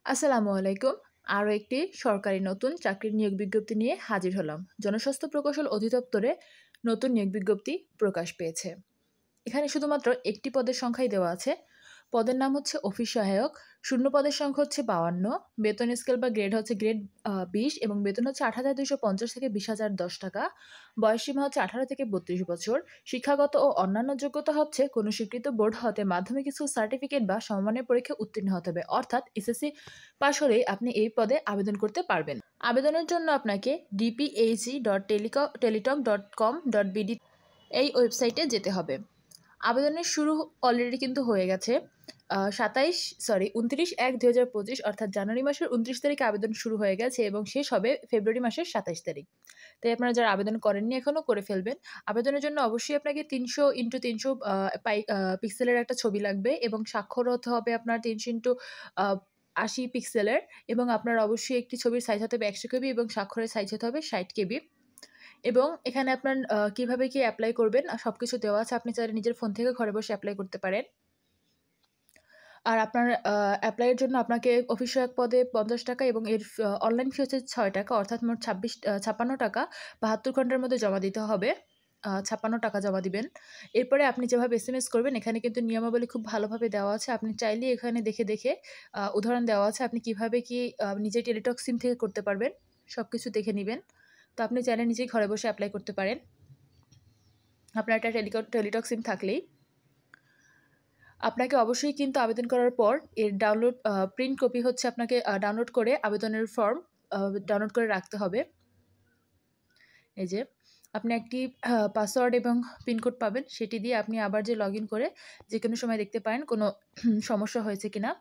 আসসালামু আলাইকুম। আরও একটি সরকারি নতুন চাকরির নিয়োগ বিজ্ঞপ্তি নিয়ে হাজির হলাম। জনস্বাস্থ্য প্রকৌশল অধিদপ্তরে নতুন নিয়োগ বিজ্ঞপ্তি প্রকাশ পেয়েছে। এখানে শুধুমাত্র একটি পদের সংখ্যাই দেওয়া আছে। পদের নাম হচ্ছে অফিস সহায়ক। শূন্য পদের সংখ্যা হচ্ছে ৫২। বেতন স্কেল বা গ্রেড হচ্ছে গ্রেড ২০ এবং বেতন হচ্ছে ৮,২৫০ থেকে ২০,০১০ টাকা। বয়সসীমা হচ্ছে ১৮ থেকে ৩২ বছর। শিক্ষাগত ও অন্যান্য যোগ্যতা হচ্ছে কোনো স্বীকৃত বোর্ড হতে মাধ্যমিক স্কুল সার্টিফিকেট বা সমমানের পরীক্ষায় উত্তীর্ণ হতে হবে। অর্থাৎ এসএসসি পাস হলেই আপনি এই পদে আবেদন করতে পারবেন। আবেদনের জন্য আপনাকে dphc.teletalk.com.bd এই ওয়েবসাইটে যেতে হবে। আবেদনের শুরু অলরেডি কিন্তু হয়ে গেছে। ২৯/১/২০২৫ অর্থাৎ জানুয়ারি মাসের ২৯ তারিখে আবেদন শুরু হয়ে গেছে এবং শেষ হবে ফেব্রুয়ারি মাসের ২৭ তারিখ। তাই আপনারা যারা আবেদন করেননি এখনও করে ফেলবেন। আবেদনের জন্য অবশ্যই আপনাকে ৩০০x৩০০ পিক্সেলের একটা ছবি লাগবে এবং স্বাক্ষর হতে হবে আপনার ৩০০x৮০ পিক্সেলের এবং আপনার অবশ্যই একটি ছবির সাইজ হতে হবে ১০০ কেবি এবং স্বাক্ষরের সাইজ হতে হবে ৬০ কেবি। এবং এখানে আপনার কিভাবে কি এপ্লাই করবেন সবকিছু দেওয়া আছে। আপনি চাইলে নিজের ফোন থেকে ঘরে বসে এপ্লাই করতে পারেন। আর আপনার এপ্লাইয়ের জন্য আপনাকে অফিস সহায়ক পদে ৫০ টাকা এবং এর অনলাইন ফি হচ্ছে ৬ টাকা অর্থাৎ মোট ৫৬ টাকা ৭২ ঘন্টার মধ্যে জমা দিতে হবে। ৫৬ টাকা জমা দিবেন। এরপরে আপনি যেভাবে এসএমএস করবেন এখানে কিন্তু নিয়মাবলী খুব ভালোভাবে দেওয়া আছে। আপনি চাইলেই এখানে দেখে উদাহরণ দেওয়া আছে। আপনি কিভাবে কি নিজের টেলিটক সিম থেকে করতে পারবেন সবকিছু দেখে নিবেন। তো আপনি চাইলে নিজেই ঘরে বসে এপ্লাই করতে পারেন। আপনার একটা টেলিটক সিম থাকলেই। আপনাকে অবশ্যই কিন্তু আবেদন করার পর এর প্রিন্ট কপি হচ্ছে আপনাকে ডাউনলোড করে আবেদনের ফর্ম ডাউনলোড করে রাখতে হবে। এই যে আপনি একটি পাসওয়ার্ড এবং পিনকোড পাবেন, সেটি দিয়ে আপনি আবার যে লগইন করে যেকোনো সময় দেখতে পারেন কোনো সমস্যা হয়েছে কিনা।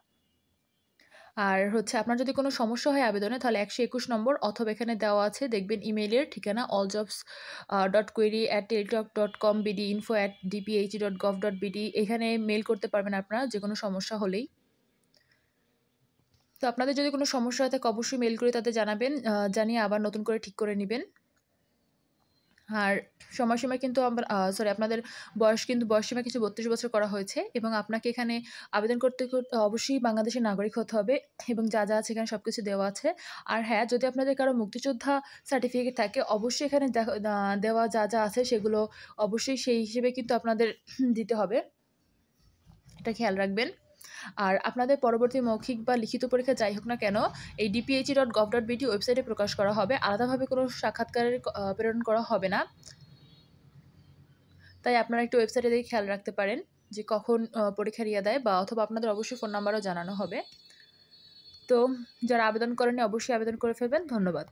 আর হচ্ছে আপনার যদি কোনো সমস্যা হয় আবেদনে তাহলে ১২১ নম্বর অথবা এখানে দেওয়া আছে দেখবেন ইমেইলের ঠিকানা alljobs.query@teletalk.com.bd info@dphc.gov.bd এখানে মেইল করতে পারবেন আপনারা যেকোনো সমস্যা হলেই। তো আপনাদের যদি কোনো সমস্যা হয় থাকে অবশ্যই মেইল করে তাদের জানাবেন, জানিয়ে আবার নতুন করে ঠিক করে নিবেন। আর সময়সীমা কিন্তু আপনাদের বয়সসীমা কিছু ৩২ বছর করা হয়েছে এবং আপনাকে এখানে আবেদন করতে অবশ্যই বাংলাদেশের নাগরিক হতে হবে এবং যা আছে এখানে সবকিছু দেওয়া আছে। আর হ্যাঁ, যদি আপনাদের কারো মুক্তিযোদ্ধা সার্টিফিকেট থাকে অবশ্যই এখানে দেওয়া যা আছে সেগুলো অবশ্যই সেই হিসেবে কিন্তু আপনাদের দিতে হবে। এটা খেয়াল রাখবেন। আর আপনাদের পরবর্তী মৌখিক বা লিখিত পরীক্ষা যাই হোক না কেন এই dphc.gov.bd ওয়েবসাইটে প্রকাশ করা হবে। আলাদাভাবে কোনো সাক্ষাৎকারের প্রেরণ করা হবে না। তাই আপনারা একটু ওয়েবসাইটে দেখে খেয়াল রাখতে পারেন যে কখন পরীক্ষার দেয় বা অথবা আপনাদের অবশ্যই ফোন নাম্বারও জানানো হবে। তো যারা আবেদন করেননি অবশ্যই আবেদন করে ফেলবেন। ধন্যবাদ।